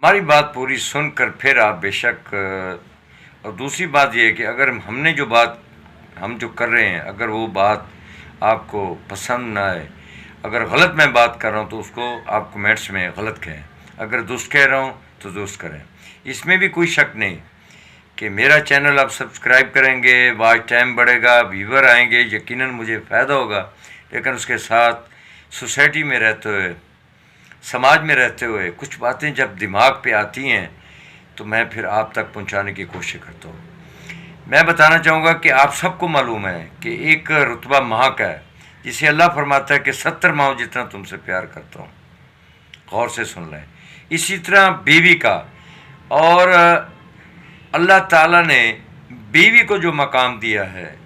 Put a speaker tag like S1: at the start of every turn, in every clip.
S1: हमारी बात पूरी सुनकर फिर आप बेशक और दूसरी बात ये है कि अगर हमने जो बात हम जो कर रहे हैं, अगर वो बात आपको पसंद ना आए, अगर गलत मैं बात कर रहा हूँ तो उसको आप कमेंट्स में गलत कहें, अगर दुरुस्त कह रहा हूँ तो दुरुस्त करें। इसमें भी कोई शक नहीं कि मेरा चैनल आप सब्सक्राइब करेंगे, वॉच टाइम बढ़ेगा, व्यूवर आएंगे, यकीनन मुझे फ़ायदा होगा। लेकिन उसके साथ सोसाइटी में रहते हुए, समाज में रहते हुए कुछ बातें जब दिमाग पे आती हैं तो मैं फिर आप तक पहुंचाने की कोशिश करता हूँ। मैं बताना चाहूँगा कि आप सबको मालूम है कि एक रुतबा माँ का है, जिसे अल्लाह फरमाता है कि 70 माओ जितना तुमसे प्यार करता हूँ। गौर से सुन लें। इसी तरह बीवी का, और अल्लाह ताला ने बीवी को जो मकाम दिया है,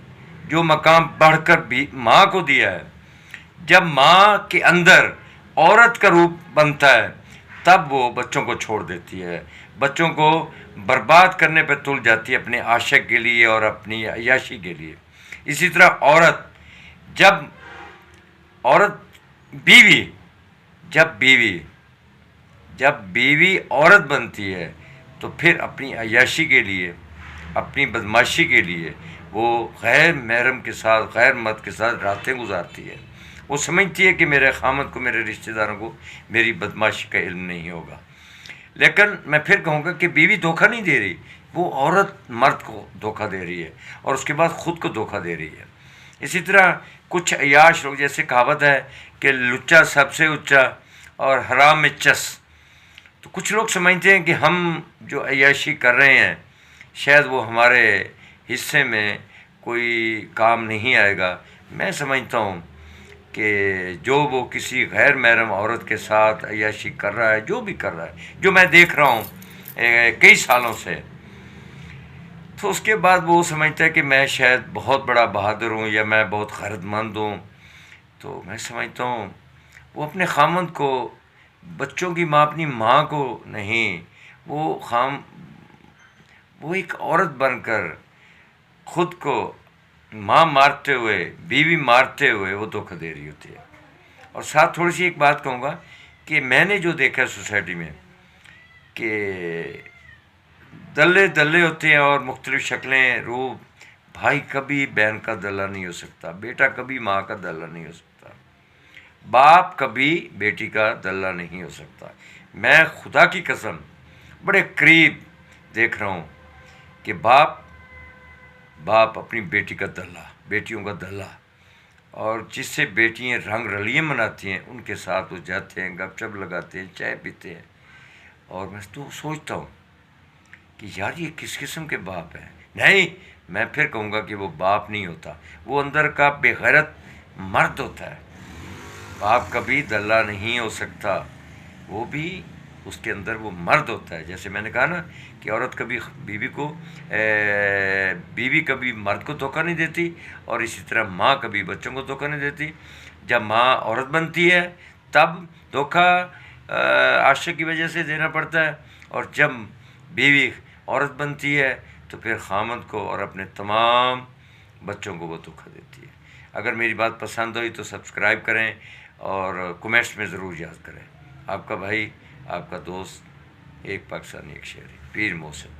S1: जो मकाम बढ़कर भी माँ को दिया है, जब माँ के अंदर औरत का रूप बनता है तब वो बच्चों को छोड़ देती है, बच्चों को बर्बाद करने पर तुल जाती है अपने आशिक के लिए और अपनी अय्याशी के लिए। इसी तरह जब औरत बीवी जब बीवी जब बीवी औरत बनती है तो फिर अपनी अय्याशी के लिए, अपनी बदमाशी के लिए वो गैर महरम के साथ, गैर मर्द के साथ रातें गुजारती है। वो समझती है कि मेरे खामद को, मेरे रिश्तेदारों को मेरी बदमाशी का इल्म नहीं होगा। लेकिन मैं फिर कहूँगा कि बीवी धोखा नहीं दे रही, वो औरत मर्द को धोखा दे रही है और उसके बाद ख़ुद को धोखा दे रही है। इसी तरह कुछ अय्याश लोग, जैसे कहावत है कि लुच्चा सबसे ऊंचा और हराम में चस, तो कुछ लोग समझते हैं कि हम जो अय्याशी कर रहे हैं शायद वो हमारे हिस्से में कोई काम नहीं आएगा। मैं समझता हूँ कि जो वो किसी गैर महरम औरत के साथ अय्याशी कर रहा है, जो भी कर रहा है, जो मैं देख रहा हूँ कई सालों से, तो उसके बाद वो समझता है कि मैं शायद बहुत बड़ा बहादुर हूँ या मैं बहुत खैरतमंद हूँ। तो मैं समझता हूँ वो अपने खामद को, बच्चों की माँ अपनी माँ को नहीं, वो एक औरत बनकर खुद को माँ मारते हुए, बीवी मारते हुए वो धोखा दे रही होती है। और साथ थोड़ी सी एक बात कहूँगा कि मैंने जो देखा है सोसाइटी में कि दल्ले दल्ले होते हैं और मुख्तलिफ़ शक्लें, रूप। भाई कभी बहन का दल्ला नहीं हो सकता, बेटा कभी माँ का दल्ला नहीं हो सकता, बाप कभी बेटी का दल्ला नहीं हो सकता। मैं खुदा की कसम बड़े करीब देख रहा हूँ कि बाप अपनी बेटी का दल्ला, बेटियों का दल्ला, और जिससे बेटियां रंग रलियाँ मनाती हैं उनके साथ वो जाते हैं, गपशप लगाते हैं, चाय पीते हैं। और मैं तो सोचता हूँ कि यार ये किस किस्म के बाप हैं। नहीं, मैं फिर कहूँगा कि वो बाप नहीं होता, वो अंदर का बेगैरत मर्द होता है। बाप कभी दल्ला नहीं हो सकता, वो भी उसके अंदर वो मर्द होता है। जैसे मैंने कहा ना कि औरत कभी बीवी कभी मर्द को धोखा नहीं देती, और इसी तरह माँ कभी बच्चों को धोखा नहीं देती। जब माँ औरत बनती है तब धोखा आशिक की वजह से देना पड़ता है, और जब बीवी औरत बनती है तो फिर खामद को और अपने तमाम बच्चों को वो धोखा देती है। अगर मेरी बात पसंद हुई तो सब्सक्राइब करें और कमेंट्स में ज़रूर याद करें। आपका भाई, आपका दोस्त, एक पाकिस्तानी एक शहरी, पीर मोहसिन।